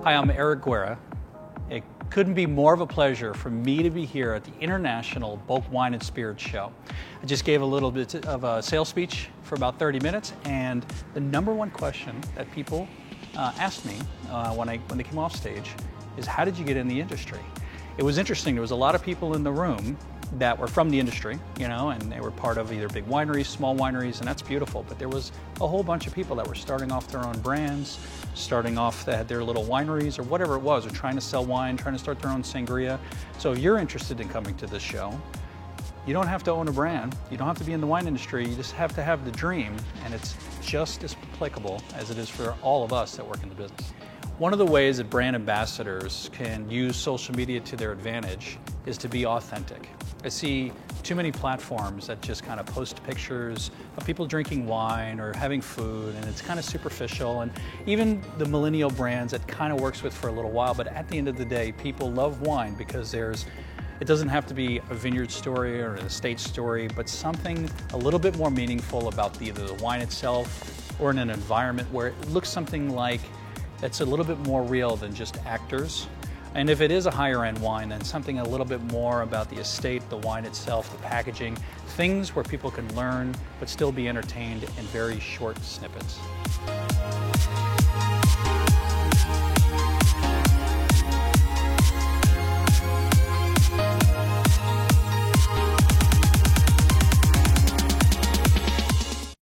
Hi, I'm Eric Guerra. It couldn't be more of a pleasure for me to be here at the International Bulk Wine and Spirits Show. I just gave a little bit of a sales speech for about 30 minutes, and the number one question that people asked me when they came off stage is, how did you get in the industry? It was interesting. There was a lot of people in the room that were from the industry, and they were part of either big wineries, small wineries, and that's beautiful. But there was a whole bunch of people that were starting off their own brands, starting off that had their little wineries or whatever it was, or trying to sell wine, trying to start their own sangria. So if you're interested in coming to this show, you don't have to own a brand, you don't have to be in the wine industry, you just have to have the dream, and it's just as applicable as it is for all of us that work in the business. One of the ways that brand ambassadors can use social media to their advantage is to be authentic. I see too many platforms that just kind of post pictures of people drinking wine or having food, and it's kind of superficial, and even the millennial brands that kind of works with for a little while, but at the end of the day, people love wine because it doesn't have to be a vineyard story or an estate story, but something a little bit more meaningful about either the wine itself or in an environment where it looks something like that's a little bit more real than just actors. And if it is a higher end wine, then something a little bit more about the estate, the wine itself, the packaging, things where people can learn but still be entertained in very short snippets.